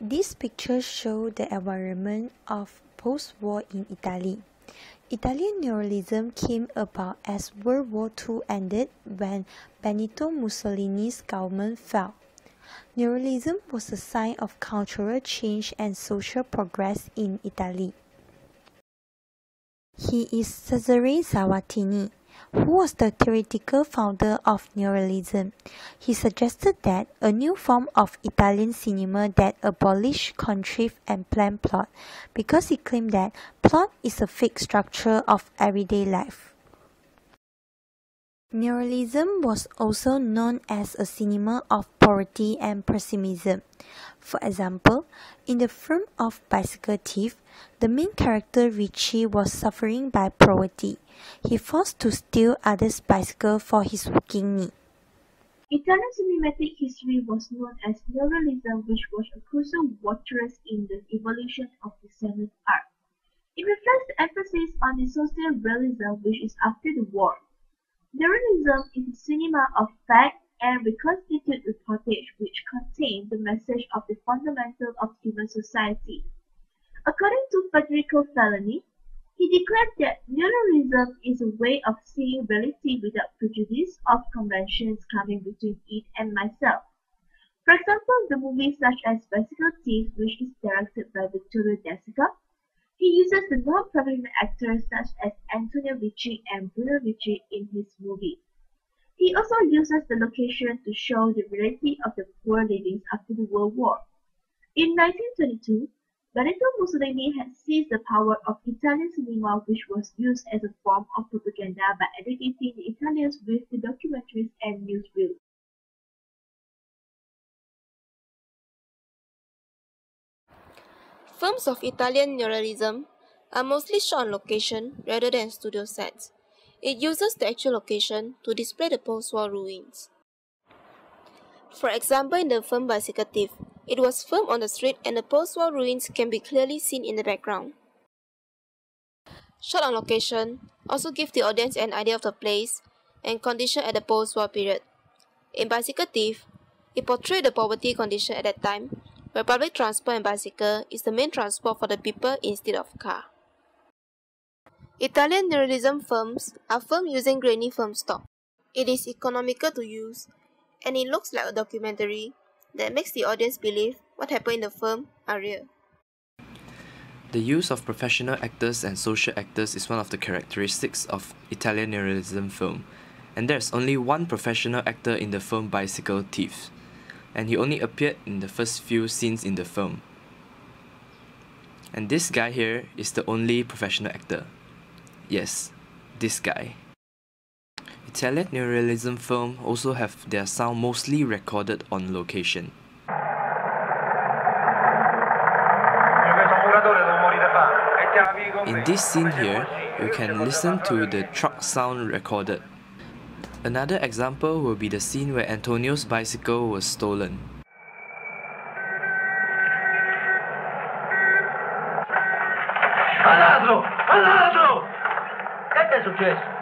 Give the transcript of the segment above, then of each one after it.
These pictures show the environment of post-war in Italy. Italian Neorealism came about as World War II ended when Benito Mussolini's government fell. Neorealism was a sign of cultural change and social progress in Italy. He is Cesare Zavattini, who was the theoretical founder of Neorealism. He suggested that a new form of Italian cinema that abolished contrived and planned plot, because he claimed that plot is a fixed structure of everyday life. Neorealism was also known as a cinema of poverty and pessimism. For example, in the film of Bicycle Thief, the main character Richie was suffering by poverty. He forced to steal others' bicycle for his working need. Italian cinematic history was known as Neorealism, which was a crucial watchers in the evolution of the cinema art. It reflects the emphasis on the social realism which is after the war. Neorealism is a cinema of fact and reconstituted reportage which contain the message of the fundamental of human society. According to Federico Fellini, he declared that neorealism is a way of seeing reality without prejudice of conventions coming between it and myself. For example, the movies such as Bicycle Thief, which is directed by Vittorio De Sica, he uses the non-professional actors such as Antonio Ricci and Bruno Ricci in his movie. He also uses the location to show the reality of the poor living after the World War. In 1922, Benito Mussolini had seized the power of Italian cinema, which was used as a form of propaganda by educating the Italians with the documentaries and newsreels. Films of Italian Neorealism are mostly shot on location rather than studio sets. It uses the actual location to display the post-war ruins. For example, in the film Bicycle Thief, it was filmed on the street and the post-war ruins can be clearly seen in the background. Shot on location also give the audience an idea of the place and condition at the post-war period. In Bicycle Thief, it portrayed the poverty condition at that time, where public transport and bicycle is the main transport for the people instead of car. Italian Neorealism films are filmed using grainy film stock. It is economical to use, and it looks like a documentary that makes the audience believe what happened in the film are real. The use of professional actors and social actors is one of the characteristics of Italian Neorealism film, and there's only one professional actor in the film Bicycle Thief, and he only appeared in the first few scenes in the film. And this guy here is the only professional actor. Yes, this guy. Italian Neorealism film also have their sound mostly recorded on location. In this scene here, you can listen to the truck sound recorded. Another example will be the scene where Antonio's bicycle was stolen. Ladro! Ladro! Che è successo?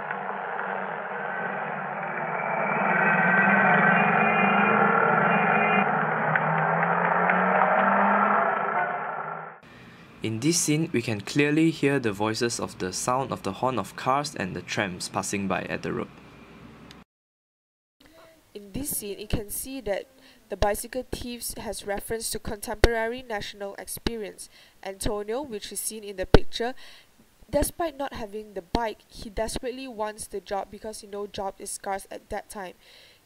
In this scene, we can clearly hear the voices of the sound of the horn of cars and the trams passing by at the road. In this scene, you can see that the Bicycle Thieves has reference to contemporary national experience. Antonio, which is seen in the picture, despite not having the bike, he desperately wants the job because job is scarce at that time.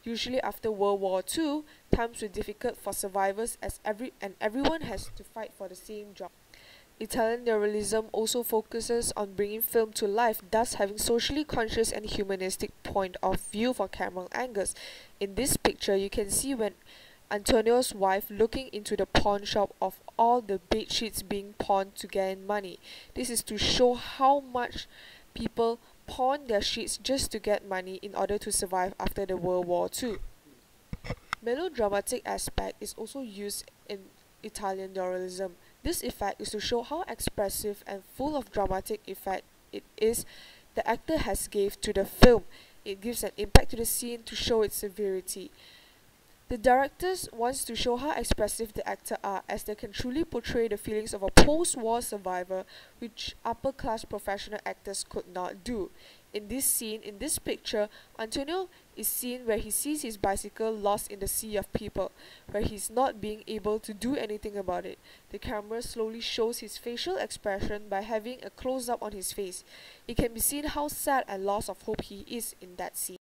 Usually after World War II, times were difficult for survivors as everyone has to fight for the same job. Italian Neorealism also focuses on bringing film to life, thus having socially conscious and humanistic point of view for camera angles. In this picture, you can see when Antonio's wife looking into the pawn shop of all the bed sheets being pawned to gain money. This is to show how much people pawn their sheets just to get money in order to survive after the World War II. Melodramatic aspect is also used in Italian Neorealism. This effect is to show how expressive and full of dramatic effect it is the actor has gave to the film. It gives an impact to the scene to show its severity. The directors wants to show how expressive the actors are, as they can truly portray the feelings of a post-war survivor, which upper-class professional actors could not do. In this scene, in this picture, Antonio is seen where he sees his bicycle lost in the sea of people, where he's not being able to do anything about it. The camera slowly shows his facial expression by having a close-up on his face. It can be seen how sad and lost of hope he is in that scene.